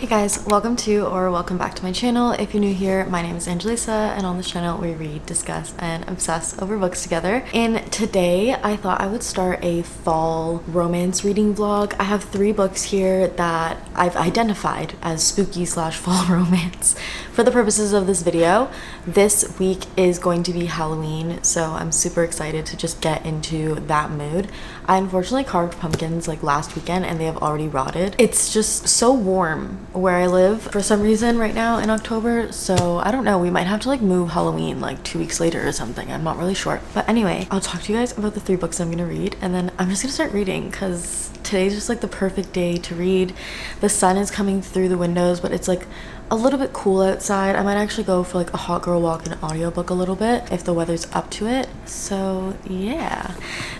Hey guys, welcome back to my channel. If you're new here, my name is Angelisa, and on this channel we read, discuss, and obsess over books together. And today I thought I would start a fall romance reading vlog. I have 3 books here that I've identified as spooky / fall romance for the purposes of this video. This week is going to be Halloween, so I'm super excited to just get into that mood. I unfortunately carved pumpkins like last weekend and they have already rotted. It's just so warm where I live for some reason right now in October, so I don't know, we might have to like move Halloween like 2 weeks later or something. I'm not really sure, but anyway, I'll talk to you guys about the 3 books I'm gonna read, and then I'm just gonna start reading because today's just like the perfect day to read. The sun is coming through the windows, but it's like a little bit cool outside. I might actually go for like a hot girl walk and audiobook a little bit if the weather's up to it. So yeah,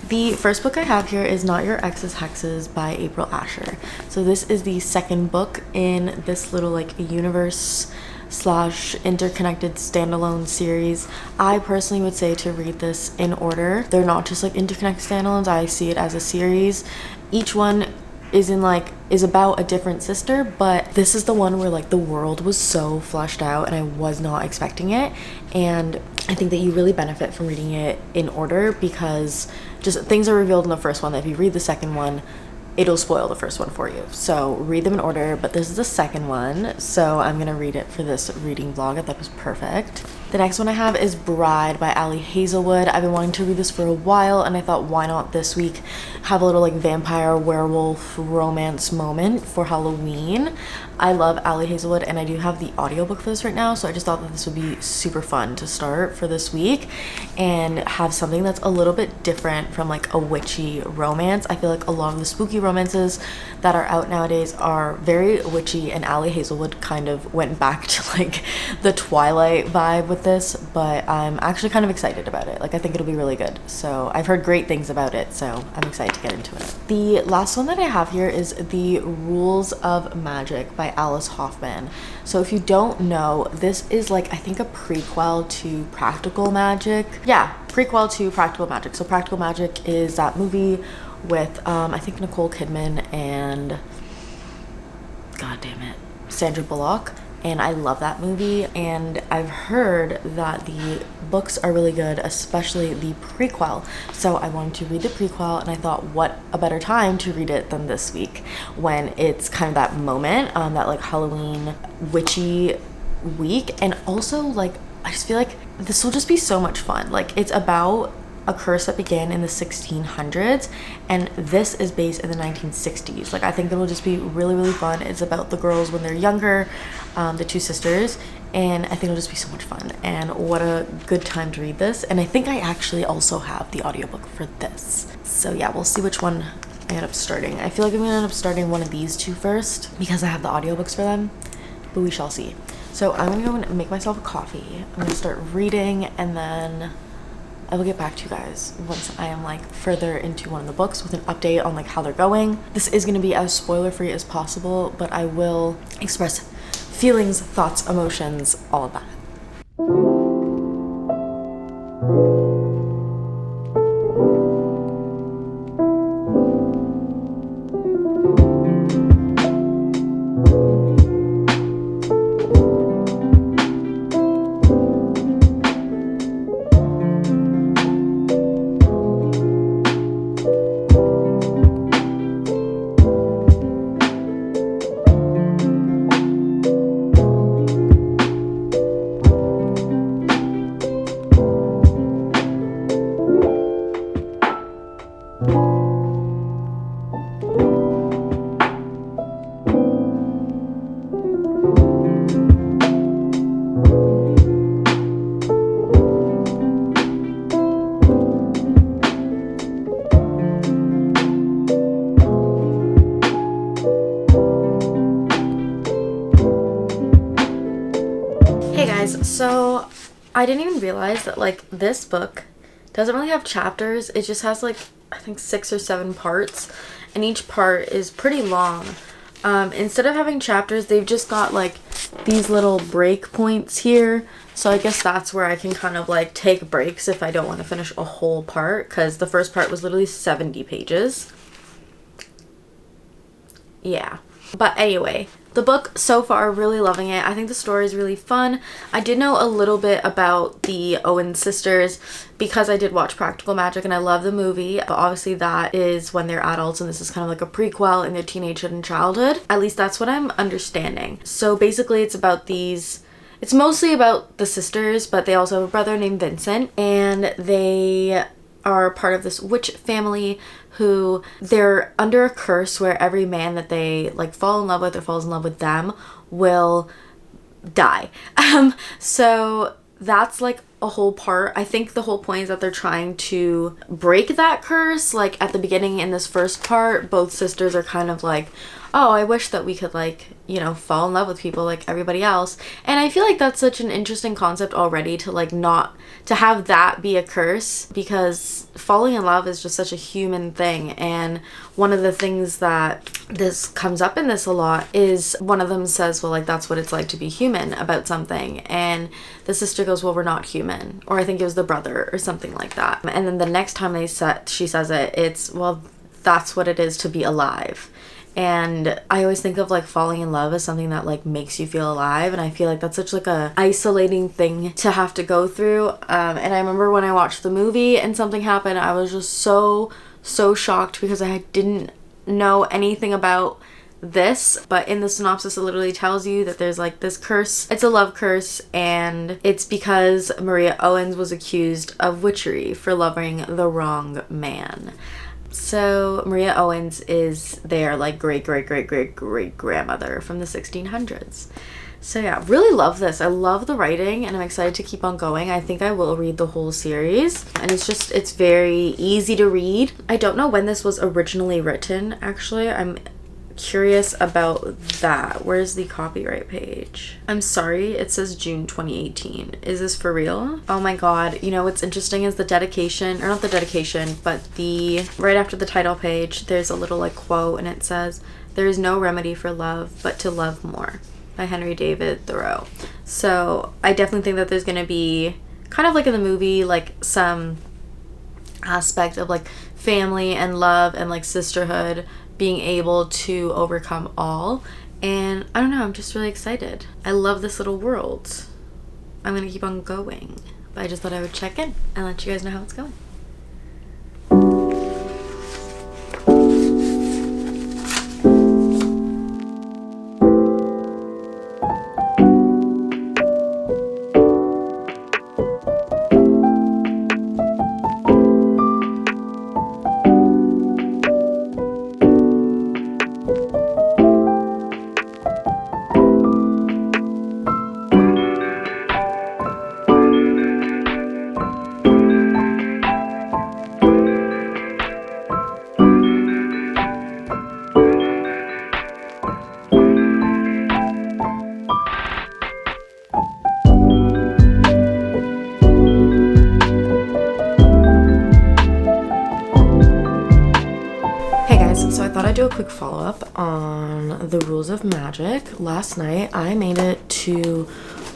the first book I have here is Not Your Ex's Hexes by April Asher. So this is the second book in this little like universe / interconnected standalone series. I personally would say to read this in order. They're not just like interconnected standalones. I see it as a series. Each one is about a different sister, but this is the one where like the world was so fleshed out and I was not expecting it, and I think that you really benefit from reading it in order because just things are revealed in the first one that if you read the second one, it'll spoil the first one for you. So read them in order, but this is the second one, so I'm gonna read it for this reading vlog. I thought it was perfect. The next one I have is Bride by Ali Hazelwood. I've been wanting to read this for a while, and I thought why not this week have a little like vampire werewolf romance moment for Halloween. I love Ali Hazelwood and I do have the audiobook for this right now, so I just thought that this would be super fun to start for this week and have something that's a little bit different from like a witchy romance. I feel like a lot of the spooky romances that are out nowadays are very witchy, and Ali Hazelwood kind of went back to like the Twilight vibe with this, but I'm actually kind of excited about it. Like I think it'll be really good. So I've heard great things about it, so I'm excited to get into it. The last one that I have here is The Rules of Magic by Alice Hoffman. So if you don't know, this is like I think a prequel to Practical Magic. Yeah, prequel to Practical Magic. So Practical Magic is that movie with I think Nicole Kidman and god damn it, Sandra Bullock. And I love that movie, and I've heard that the books are really good, especially the prequel. So I wanted to read the prequel, and I thought what a better time to read it than this week when it's kind of that moment, that like Halloween witchy week. And also like I just feel like this will just be so much fun. Like it's about a curse that began in the 1600s, and this is based in the 1960s. Like I think it'll just be really fun. It's about the girls when they're younger, the 2 sisters, and I think it'll just be so much fun, and what a good time to read this. And I think I actually also have the audiobook for this, so yeah, we'll see which one I end up starting. I feel like I'm gonna end up starting one of these 2 first because I have the audiobooks for them, but we shall see. So I'm gonna go and make myself a coffee. I'm gonna start reading, and then I will get back to you guys once I am like further into one of the books with an update on like how they're going. This is going to be as spoiler free as possible, but I will express feelings, thoughts, emotions, all of that. So I didn't even realize that like this book doesn't really have chapters. It just has like I think 6 or 7 parts, and each part is pretty long. Instead of having chapters, they've just got like these little break points here. So I guess that's where I can kind of like take breaks if I don't want to finish a whole part, because the first part was literally 70 pages. Yeah. But anyway, The book so far, really loving it. I think the story is really fun. I did know a little bit about the Owen sisters because I did watch Practical Magic and I love the movie, but obviously that is when they're adults and this is kind of like a prequel in their teenagehood and childhood. At least that's what I'm understanding. So basically it's mostly about the sisters, but they also have a brother named Vincent, and they are part of this witch family who they're under a curse where every man that they like fall in love with or falls in love with them will die. So that's like a whole part. I think the whole point is that they're trying to break that curse. Like at the beginning in this first part, both sisters are kind of like, oh, I wish that we could like, you know, fall in love with people like everybody else. And I feel like that's such an interesting concept already, to like not to have that be a curse, because falling in love is just such a human thing. And one of the things that this comes up in this a lot is one of them says, well, like that's what it's like to be human about something, and the sister goes, well, we're not human, or I think it was the brother or something like that. And then the next time she says it, it's, well, that's what it is to be alive. And I always think of like falling in love as something that like makes you feel alive, and I feel like that's such like a isolating thing to have to go through. And I remember when I watched the movie and something happened, I was just so shocked because I didn't know anything about this. But in the synopsis it literally tells you that there's like this curse. It's a love curse, and it's because Maria Owens was accused of witchery for loving the wrong man. So Maria Owens is their like great grandmother from the 1600s. So yeah, really love this. I love the writing and I'm excited to keep on going. I think I will read the whole series, and it's very easy to read. I don't know when this was originally written, actually. I'm curious about that. Where's the copyright page? I'm sorry, it says June 2018. Is this for real? Oh my god. You know what's interesting is the dedication, or not the dedication, but the right after the title page there's a little like quote, and it says, "There is no remedy for love but to love more," by Henry David Thoreau. So I definitely think that there's gonna be kind of like in the movie like some aspect of like family and love and like sisterhood being able to overcome all. And I don't know, I'm just really excited. I love this little world. I'm gonna keep on going, but I just thought I would check in and let you guys know how it's going. So I thought I'd do a quick follow-up on the rules of magic. Last night I made it to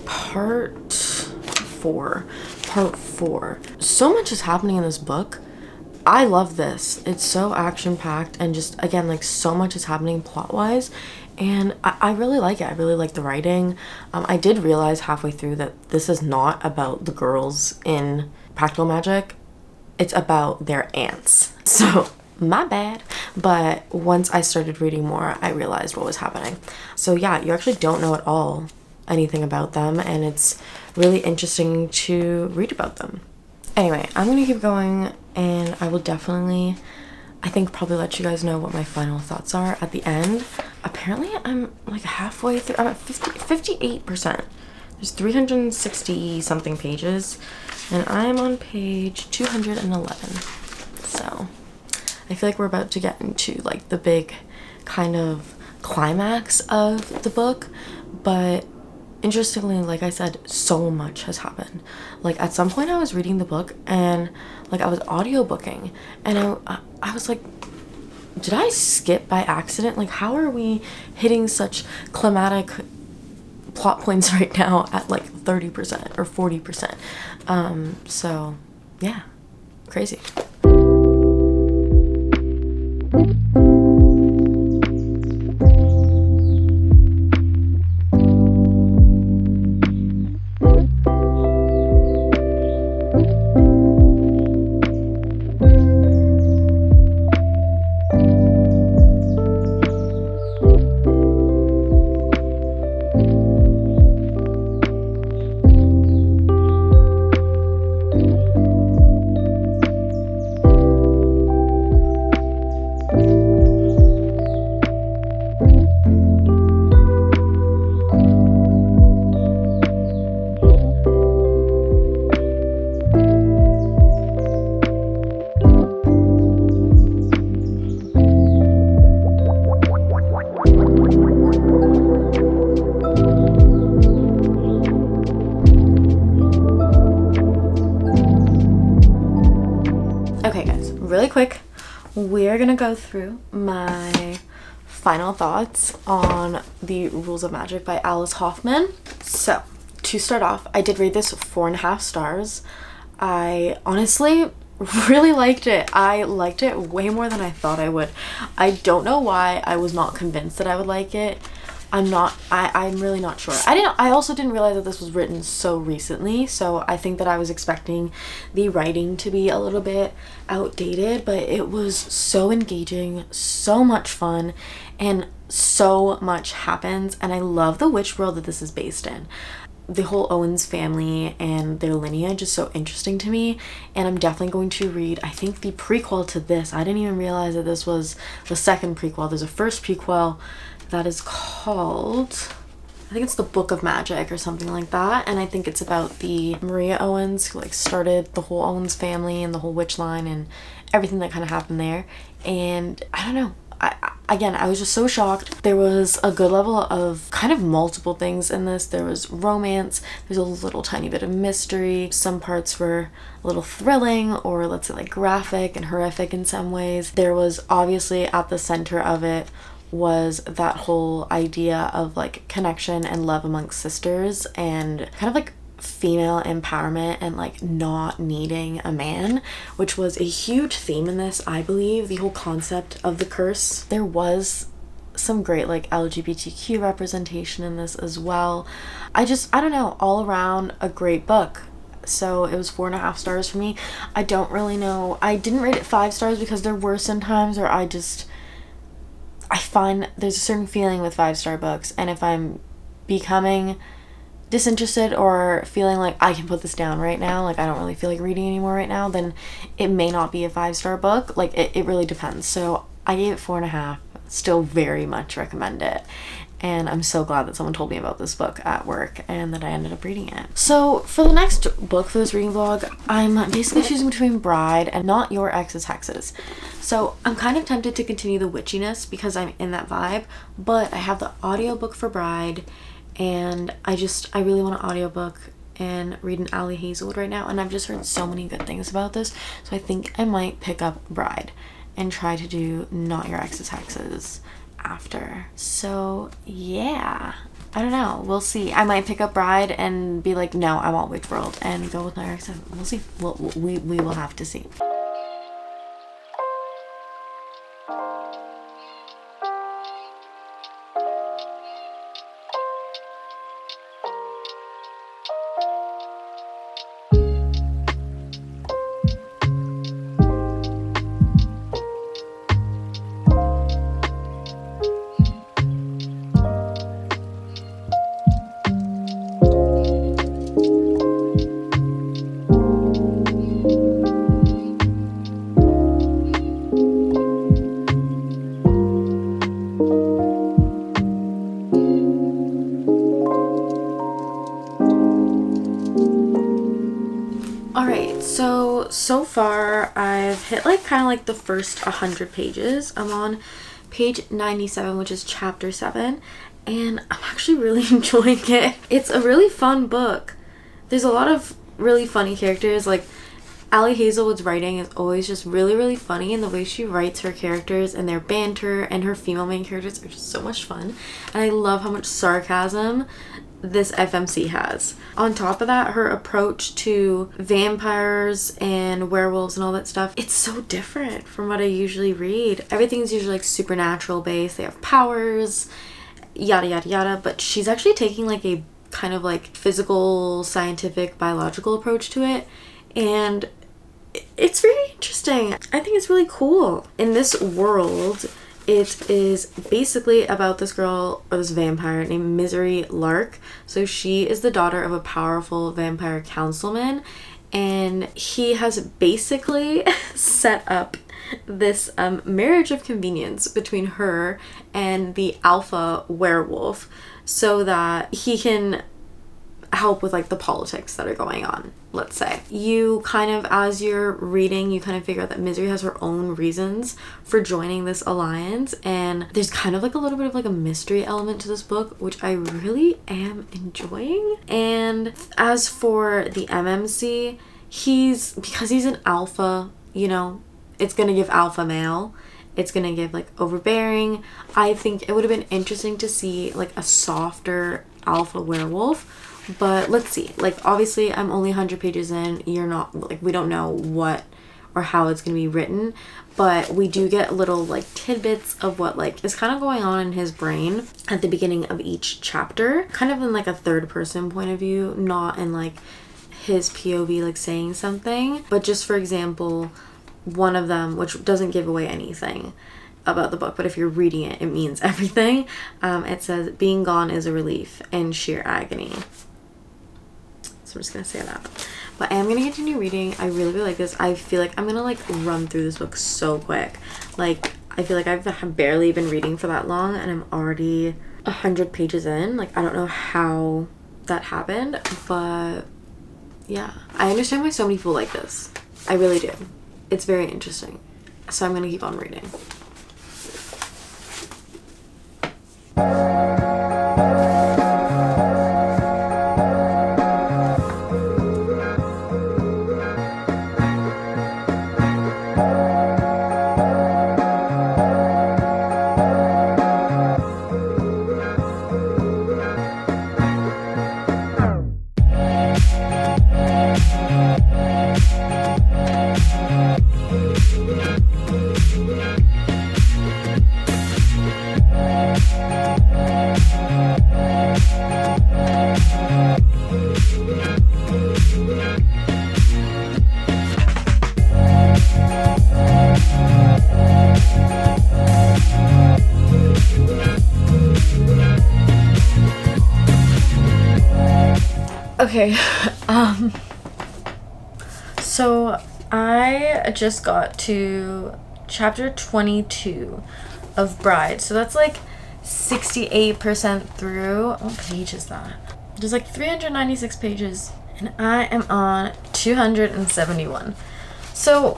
part 4. So much is happening in this book. I love this. It's so action-packed and just, again, like so much is happening plot-wise, and I really like it. I really like the writing. I did realize halfway through that this is not about the girls in Practical Magic. It's about their aunts. So my bad. But once I started reading more, I realized what was happening. So yeah, you actually don't know at all anything about them, and it's really interesting to read about them. Anyway, I'm gonna keep going, and I will definitely, I think, probably let you guys know what my final thoughts are at the end. Apparently I'm like halfway through. I'm at 58%. There's 360 something pages, and I'm on page 211. So I feel like we're about to get into like the big kind of climax of the book, but interestingly, like I said, so much has happened. Like at some point I was reading the book and like I was audiobooking, and I was like, did I skip by accident? Like, how are we hitting such climatic plot points right now at like 30% or 40%? So yeah, crazy. quick, we're gonna go through my final thoughts on The Rules of Magic by Alice Hoffman. So to start off, I did rate this 4.5 stars. I honestly really liked it. I liked it way more than I thought I would. I don't know why I was not convinced that I would like it. I'm really not sure. I also didn't realize that this was written so recently, so I think that I was expecting the writing to be a little bit outdated, but it was so engaging, so much fun, and so much happens, and I love the witch world that this is based in. The whole Owens family and their lineage is so interesting to me, and I'm definitely going to read, I think, the prequel to this. I didn't even realize that this was the second prequel. There's a first prequel that is called, I think it's the Book of Magic or something like that, and I think it's about the Maria Owens who like started the whole Owens family and the whole witch line and everything that kind of happened there. And I don't know, I was just so shocked. There was a good level of kind of multiple things in this. There was romance, there's a little tiny bit of mystery, some parts were a little thrilling, or let's say like graphic and horrific in some ways. There was obviously at the center of it was that whole idea of like connection and love amongst sisters and kind of like female empowerment and like not needing a man, which was a huge theme in this, I believe. The whole concept of the curse. There was some great like LGBTQ representation in this as well. I don't know, all around a great book. So it was 4.5 stars for me. I don't really know, I didn't rate it 5 stars because there were some times where I find there's a certain feeling with 5-star books, and if I'm becoming disinterested or feeling like I can put this down right now, like I don't really feel like reading anymore right now, then it may not be a 5-star book. Like it really depends. So I gave it 4.5. Still very much recommend it, and I'm so glad that someone told me about this book at work and that I ended up reading it. So for the next book for this reading vlog, I'm basically choosing between Bride and Not Your Ex's Hexes. So I'm kind of tempted to continue the witchiness because I'm in that vibe, but I have the audiobook for Bride, and I really want an audiobook and read an Ali Hazelwood right now, and I've just heard so many good things about this, so I think I might pick up Bride and try to do Not Your Ex's Hexes after. So yeah, I don't know, we'll see. I might pick up Bride and be like, no, I want Witch World, and go with Not Your Ex's. We'll see. We will have to see. Alright, so far I've hit like kind of like the first 100 pages. I'm on page 97, which is chapter 7, and I'm actually really enjoying it. It's a really fun book. There's a lot of really funny characters. Like Ali Hazelwood's writing is always just really, really funny, and the way she writes her characters and their banter and her female main characters are just so much fun. And I love how much sarcasm this FMC has. On top of that, her approach to vampires and werewolves and all that stuff, it's so different from what I usually read. Everything's usually like supernatural based. They have powers, yada yada yada, but she's actually taking like a kind of like physical, scientific, biological approach to it, and it's very interesting. I think it's really cool. In this world, it is basically about this girl, or this vampire named Misery Lark. So she is the daughter of a powerful vampire councilman, and he has basically set up this marriage of convenience between her and the alpha werewolf so that he can help with like the politics that are going on, let's say. You kind of, as you're reading, you kind of figure out that Misery has her own reasons for joining this alliance, and there's kind of like a little bit of like a mystery element to this book, which I really am enjoying. And as for the MMC, because he's an alpha, you know, it's gonna give alpha male. It's gonna give like overbearing. I think it would have been interesting to see like a softer alpha werewolf, but let's see. Like obviously I'm only 100 pages in. You're not like, we don't know what or how it's gonna be written, but we do get little like tidbits of what like is kind of going on in his brain at the beginning of each chapter, kind of in like a third person point of view, not in like his POV like saying something, but just for example, one of them, which doesn't give away anything about the book, but if you're reading it, it means everything. It says, being gone is a relief and sheer agony. So I'm just gonna say that. But I am gonna continue reading. I really, really like this. I feel like I'm gonna like run through this book so quick. Like, I feel like I've barely been reading for that long and I'm already 100 pages in. Like, I don't know how that happened, but yeah. I understand why so many people like this. I really do. It's very interesting. So I'm gonna keep on reading. Okay, so I just got to chapter 22 of Bride. So that's like 68% through. What page is that? There's like 396 pages and I am on 271. So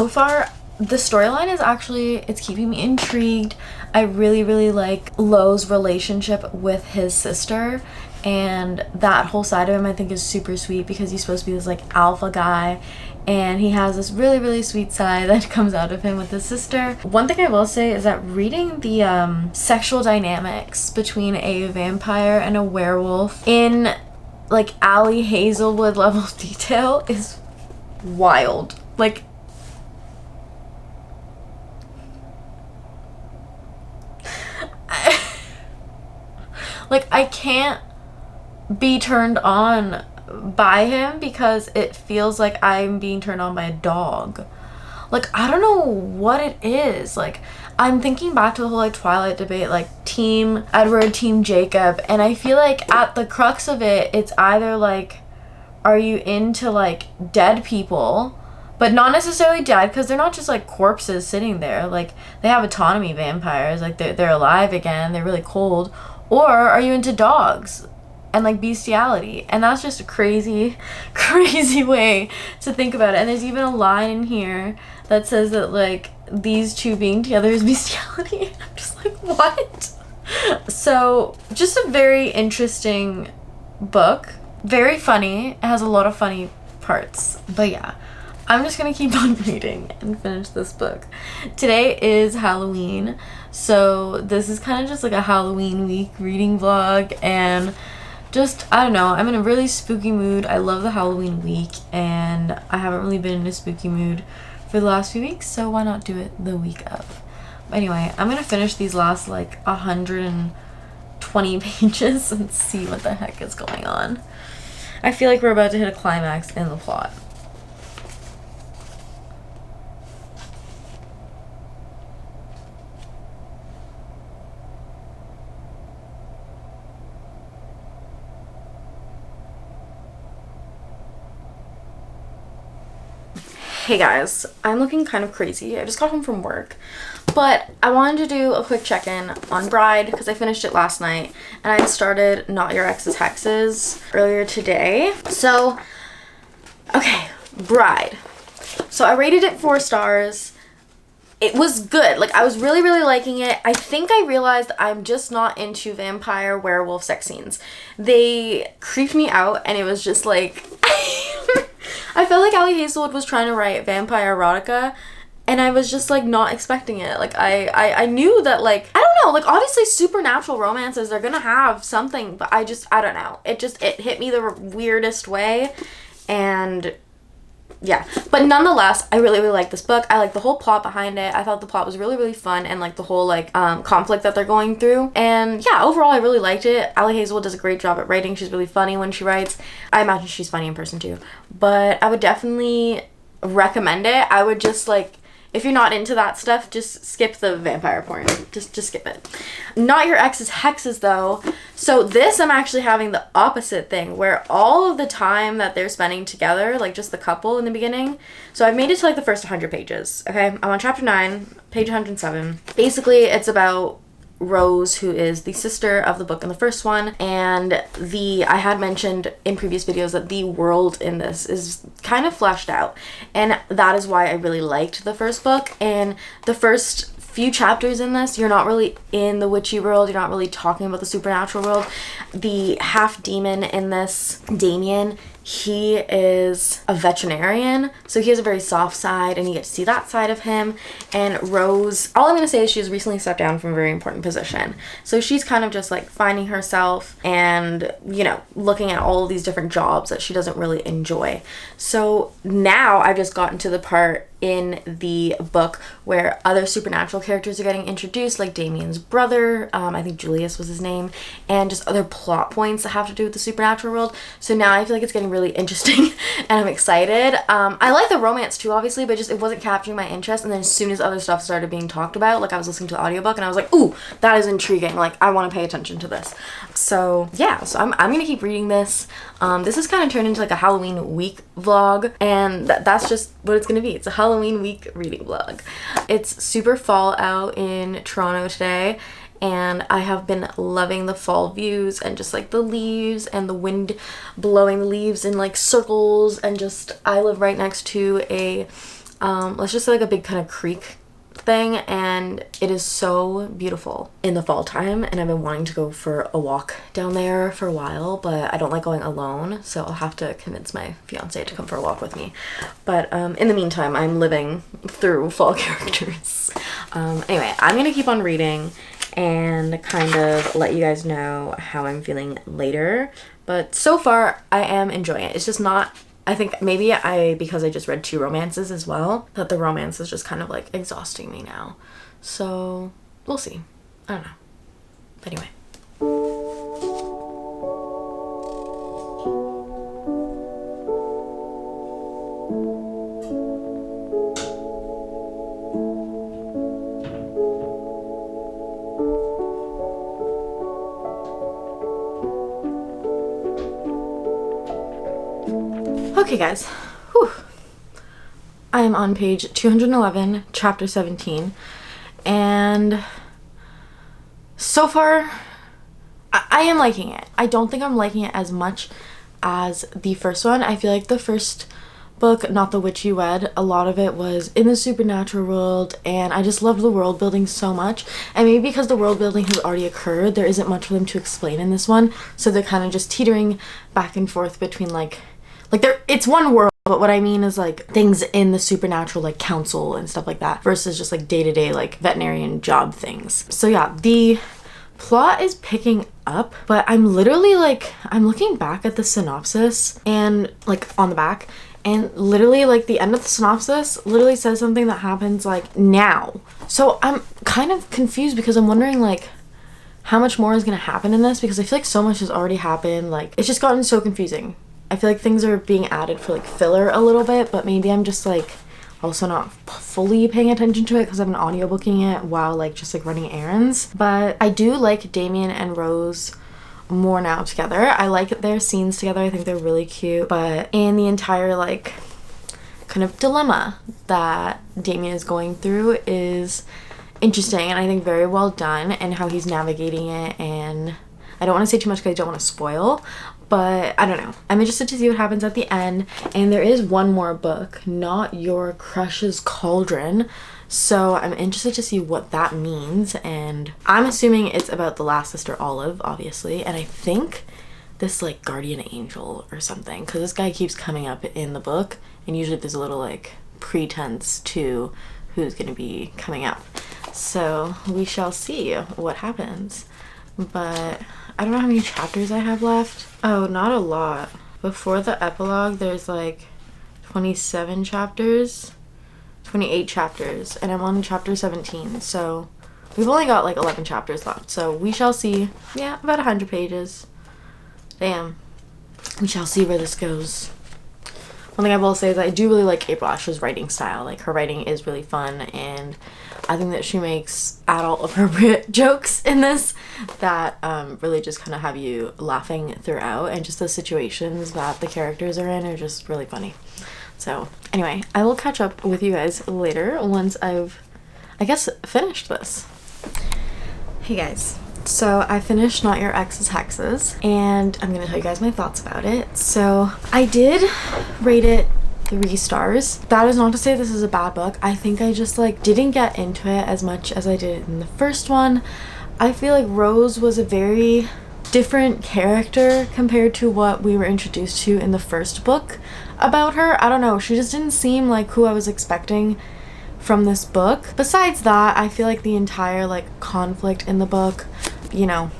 far the storyline is actually, it's keeping me intrigued. I really, really like Lo's relationship with his sister, and that whole side of him I think is super sweet because he's supposed to be this like alpha guy, and he has this really, really sweet side that comes out of him with his sister. One thing I will say is that reading the sexual dynamics between a vampire and a werewolf in like Ali Hazelwood level of detail is wild. Like, I can't be turned on by him because it feels like I'm being turned on by a dog. Like, I don't know what it is. Like, I'm thinking back to the whole like Twilight debate, like team Edward, team Jacob, and I feel like at the crux of it, it's either like, are you into like dead people, but not necessarily dead because they're not just like corpses sitting there. Like, they have autonomy, vampires. Like, they're alive again. They're really cold. Or are you into dogs and like bestiality? And that's just a crazy, crazy way to think about it. And there's even a line in here that says that like these two being together is bestiality. I'm just like, what? So just a very interesting book. Very funny. It has a lot of funny parts. But yeah, I'm just gonna keep on reading and finish this book. Today is Halloween, so this is kind of just like a Halloween week reading vlog, and just, I don't know, I'm in a really spooky mood. I love the Halloween week, and I haven't really been in a spooky mood for the last few weeks, so why not do it the week of? But anyway, I'm gonna finish these last like 120 pages and see what the heck is going on. I feel like we're about to hit a climax in the plot. Hey guys, I'm looking kind of crazy. I just got home from work, but I wanted to do a quick check-in on Bride because I finished it last night and I started Not Your Ex's Hexes earlier today. So, okay, Bride. So I rated it 4 stars. It was good. Like, I was really, really liking it. I think I realized I'm just not into vampire werewolf sex scenes. They creeped me out and it was just like... I felt like Ali Hazelwood was trying to write vampire erotica and I was just like not expecting it. Like I knew that, like, I don't know, like obviously supernatural romances, they're gonna have something, but I don't know. It hit me the weirdest way, and yeah. But nonetheless, I really like this book. I like the whole plot behind it. I thought the plot was really fun, and like the whole like conflict that they're going through. And yeah, overall I really liked it. Ali Hazelwood does a great job at writing. She's really funny when she writes. I imagine she's funny in person too. But I would definitely recommend it. I would just like, if you're not into that stuff, just skip the vampire porn. Just skip it. Not Your Ex's Hexes though. So this, I'm actually having the opposite thing, where all of the time that they're spending together, like just the couple in the beginning. So I've made it to like the first 100 pages. Okay, I'm on chapter 9, page 107. Basically, it's about Rose, who is the sister of the book in the first one, and I had mentioned in previous videos that the world in this is kind of fleshed out, and that is why I really liked the first book. And the first few chapters in this, you're not really in the witchy world, you're not really talking about the supernatural world. The half demon in this, Damien, he is a veterinarian, so he has a very soft side, and you get to see that side of him. And Rose, all I'm going to say is she's recently stepped down from a very important position, so she's kind of just like finding herself and, you know, looking at all of these different jobs that she doesn't really enjoy. So now I've just gotten to the part in the book where other supernatural characters are getting introduced, like Damien's brother, I think Julius was his name, and just other plot points that have to do with the supernatural world. So now I feel like it's getting really interesting and I'm excited. I like the romance too, obviously, but just it wasn't capturing my interest. And then as soon as other stuff started being talked about, like I was listening to the audiobook and I was like, ooh, that is intriguing, like I want to pay attention to this. So yeah, so I'm gonna keep reading this. This is kind of turned into like a Halloween week vlog, and that's just what it's gonna be. It's a Halloween week reading vlog. It's super fall out in Toronto today, and I have been loving the fall views and just like the leaves and the wind blowing the leaves in like circles, and just I live right next to a let's just say like a big kind of creek thing, and it is so beautiful in the fall time, and I've been wanting to go for a walk down there for a while, but I don't like going alone, so I'll have to convince my fiance to come for a walk with me. But in the meantime, I'm living through fall characters. Anyway, I'm gonna keep on reading and kind of let you guys know how I'm feeling later, but so far I am enjoying it. It's just not, I think maybe because I just read 2 romances as well, that the romance is just kind of like exhausting me now. So we'll see. I don't know. But anyway. Okay guys, whew. I am on page 211, chapter 17, and so far I am liking it. I don't think I'm liking it as much as the first one. I feel like the first book, Not the Witch You Wed, a lot of it was in the supernatural world, and I just loved the world building so much. And maybe because the world building has already occurred, there isn't much for them to explain in this one, so they're kind of just teetering back and forth between like it's one world, but what I mean is like things in the supernatural, like council and stuff like that, versus just like day-to-day like veterinarian job things. So yeah, the plot is picking up, but I'm literally like, I'm looking back at the synopsis and like on the back, and literally like the end of the synopsis literally says something that happens like now. So I'm kind of confused because I'm wondering like how much more is gonna happen in this, because I feel like so much has already happened. Like it's just gotten so confusing. I feel like things are being added for like filler a little bit, but maybe I'm just like also not fully paying attention to it because I've been audiobooking it while like just like running errands. But I do like Damien and Rose more now together. I like their scenes together. I think they're really cute, but in the entire like kind of dilemma that Damien is going through is interesting, and I think very well done, and how he's navigating it. And I don't want to say too much because I don't want to spoil, but I don't know. I'm interested to see what happens at the end. And there is one more book, Not Your Crush's Cauldron. So I'm interested to see what that means. And I'm assuming it's about the last sister, Olive, obviously. And I think this like guardian angel or something, because this guy keeps coming up in the book. And usually there's a little like pretense to who's going to be coming up. So we shall see what happens. But I don't know how many chapters I have left. Oh, not a lot. Before the epilogue, there's like 27 chapters, 28 chapters, and I'm on chapter 17. So we've only got like 11 chapters left. So we shall see. Yeah, about 100 pages. Damn. We shall see where this goes. One thing I will say is that I do really like April Asher's writing style. Like, her writing is really fun, and I think that she makes adult appropriate jokes in this that really just kind of have you laughing throughout, and just the situations that the characters are in are just really funny. So anyway, I will catch up with you guys later once I've, I guess, finished this. Hey guys. So I finished Not Your Ex's Hexes, and I'm gonna tell you guys my thoughts about it. So I did rate it 3 stars. That is not to say this is a bad book. I think I just like didn't get into it as much as I did in the first one. I feel like Rose was a very different character compared to what we were introduced to in the first book about her. I don't know, she just didn't seem like who I was expecting from this book. Besides that, I feel like the entire like conflict in the book, you know,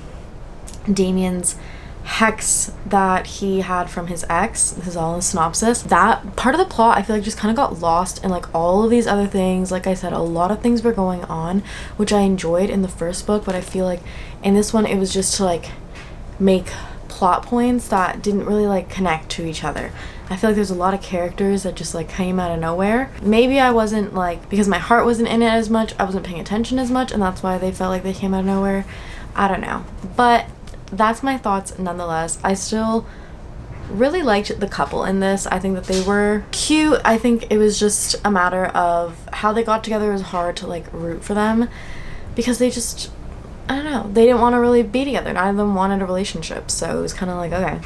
Damien's hex that he had from his ex, this is all in the synopsis, that part of the plot I feel like just kind of got lost in like all of these other things. Like I said, a lot of things were going on which I enjoyed in the first book, but I feel like in this one it was just to like make plot points that didn't really like connect to each other. I feel like there's a lot of characters that just like came out of nowhere. Maybe I wasn't like, because my heart wasn't in it as much, I wasn't paying attention as much, and that's why they felt like they came out of nowhere. I don't know, but that's my thoughts nonetheless. I still really liked the couple in this. I think that they were cute. I think it was just a matter of how they got together. It was hard to like root for them because they just, I don't know, they didn't want to really be together. Neither of them wanted a relationship, so it was kind of like, okay.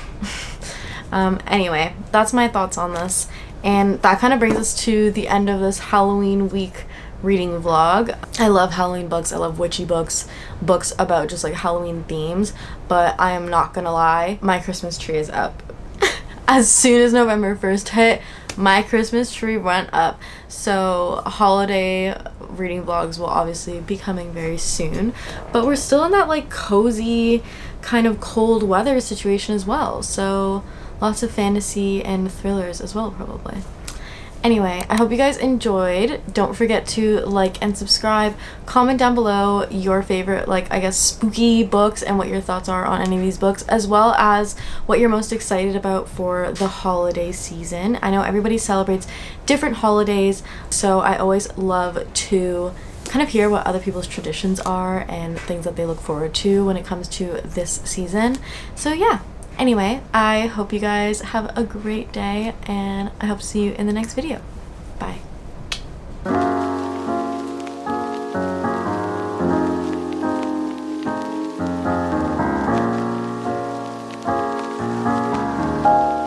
Anyway, that's my thoughts on this, and that kind of brings us to the end of this Halloween week reading vlog. I love Halloween books. I love witchy books, books about just like Halloween themes, but I am not gonna lie, my Christmas tree is up. As soon as November 1st hit, my Christmas tree went up. So holiday reading vlogs will obviously be coming very soon, but we're still in that like cozy kind of cold weather situation as well, so lots of fantasy and thrillers as well probably. Anyway, I hope you guys enjoyed. Don't forget to like and subscribe. Comment down below your favorite, like, I guess, spooky books and what your thoughts are on any of these books, as well as what you're most excited about for the holiday season. I know everybody celebrates different holidays, so I always love to kind of hear what other people's traditions are and things that they look forward to when it comes to this season. So yeah. Anyway, I hope you guys have a great day, and I hope to see you in the next video.